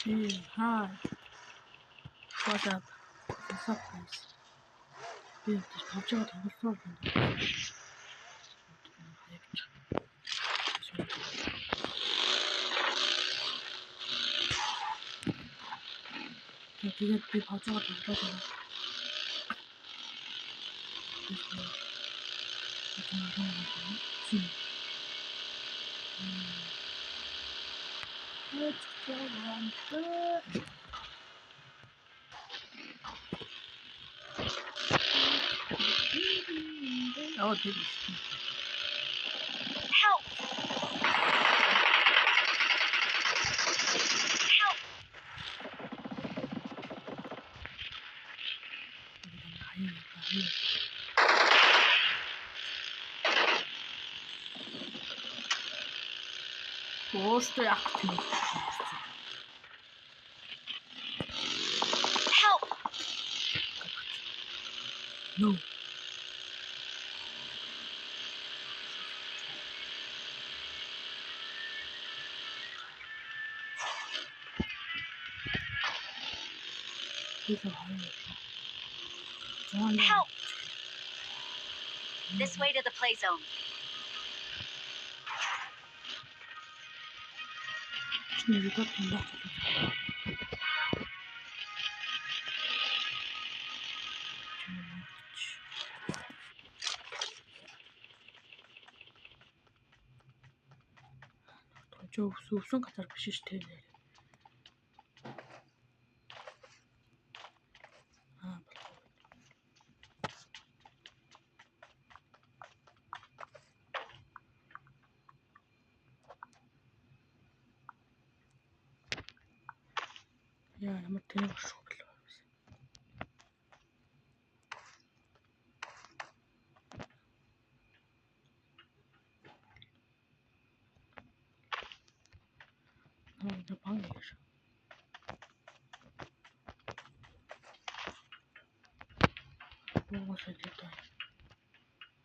Hey, hi. What's up? What's up, guys? Dude, this project is so good. Тэгээд би project тоглоод байна. Let's go on the Oh, dude. Help! Help! Просто яг тийм. Help! No. Help! This way to the play zone. Өвсөн газар биш шүү дээ. Яа, ямар тэнэг шүү бэл. The bangers. What was I did that?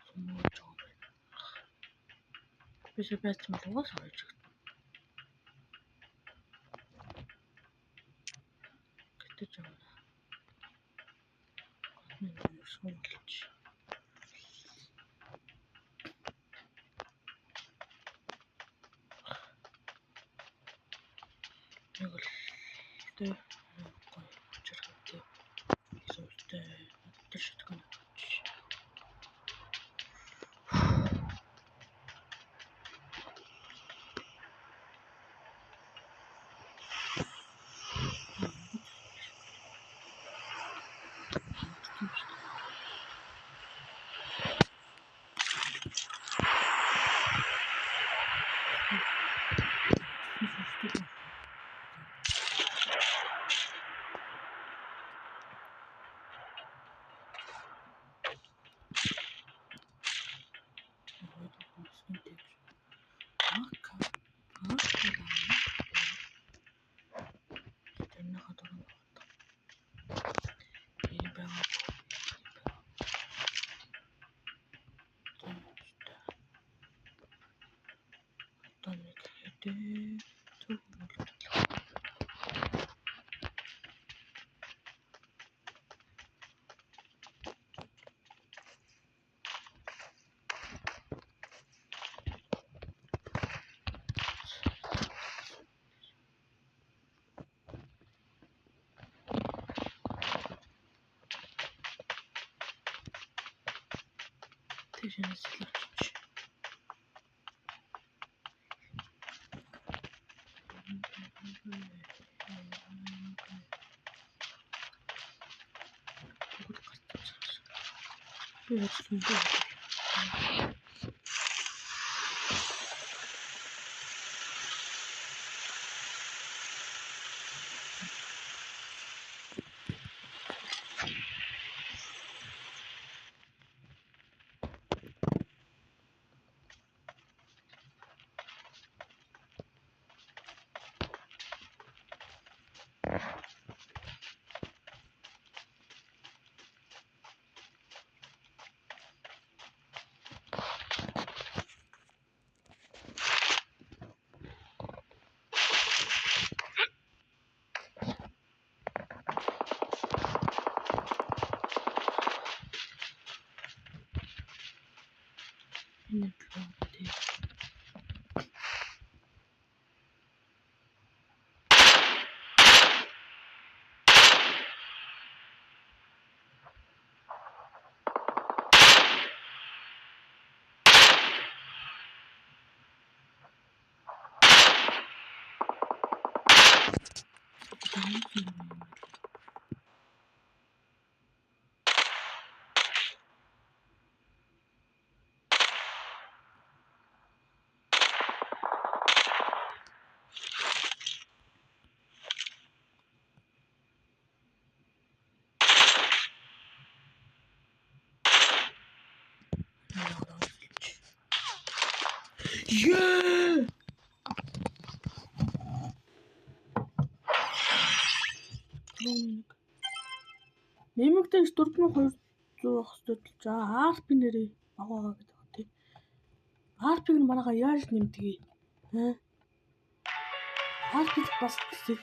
Some more job. This is best my loss or just get the job. So much. Yeah! Нэмэгдэж 4200 ах хэвчээ. За RP нэрээ багаагаа гэдэг ба тий. RP-г нь манайхаа яаж нэмдгийг? RP-г бас юу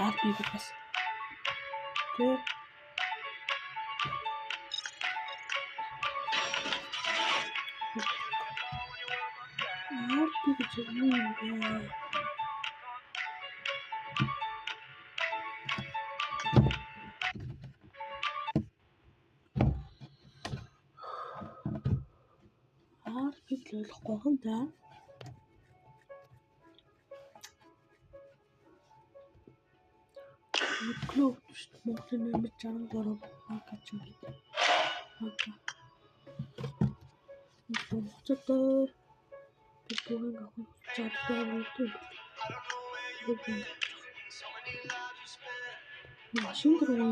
RP-г бас тий. RP гэж юу юм бэ? RP л ойлгохгүй юм да. Клуб Монголын нэмэр 63 хаач юм гэдэг. Хуцаатай би бүгэн авах чаддаг юм. Машин дөрөв юм.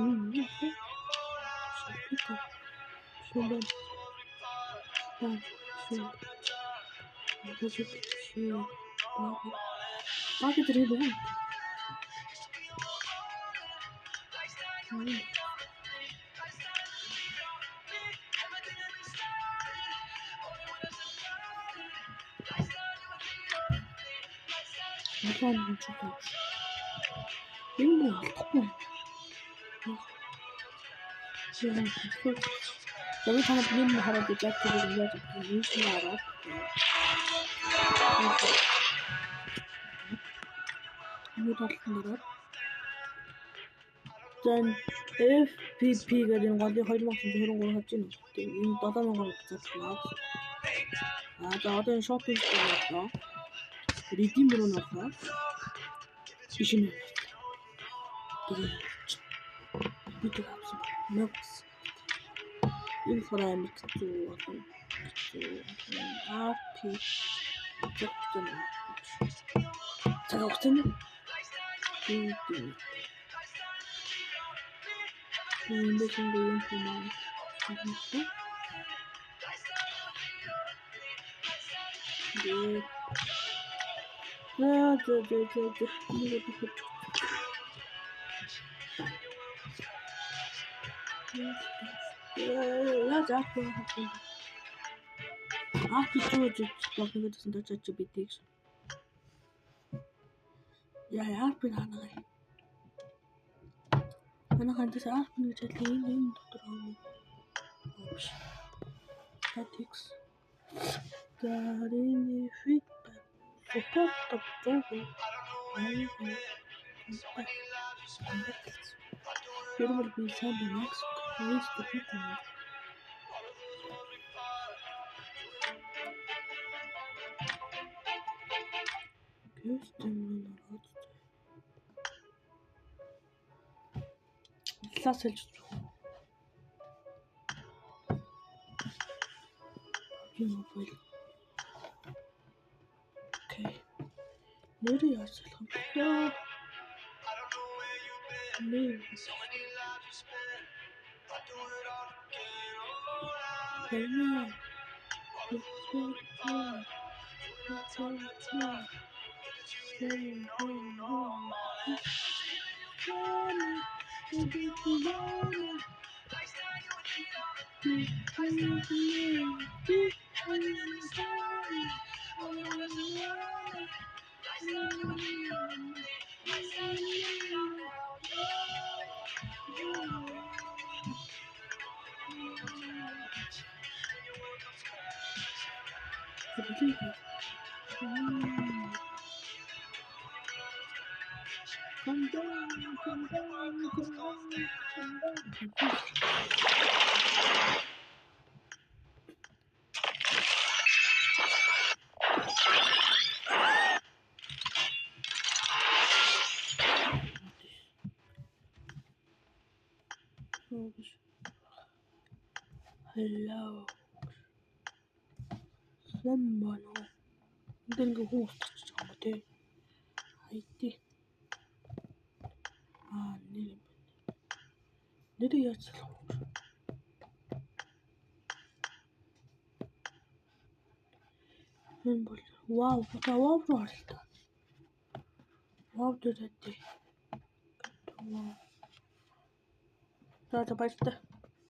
Баг дэрээ байна. Ялан чулуу. Энэ болохгүй. Яг танад юм хараад яаж тийм яаж юм шиг хараад. Нэг толхон дөрөв. Зэн FPP гэдэг энэ голын 2023 хавж байна. Энэ 7000 зарцуулна. За одоо энэ шопинг боллоо. Redeem руу нөлөө. Ишин. Бид авсан. Нэгс. Энэ фораа мэдчихгүй болон RP зөвхөн цагаатсан. Энэ дэшин юм байна. Я заахгүй хаа. RP чууж болохгүй гэсэн дочооч бидийг. Я RP ханаа. Манайхан дэс RP гэж хэлээ энэ дотор юм. Statics. Дарины feedback. Support тогтоог. Хэрвээ би сайн байна. Please defeat me. Лаас хэлж байна. Mobile. Okay. Нэр яаж болох юм бэ? Нэр. Яа. Билээ. Come down. Hello. Ламбано. Дэнгэ хүмүүс тачиж байгаа юм те. Хайти. Нэр яаж салах вэ? Энэ бол вау, вау харалта. Вау дэрэдэ. За баяртай.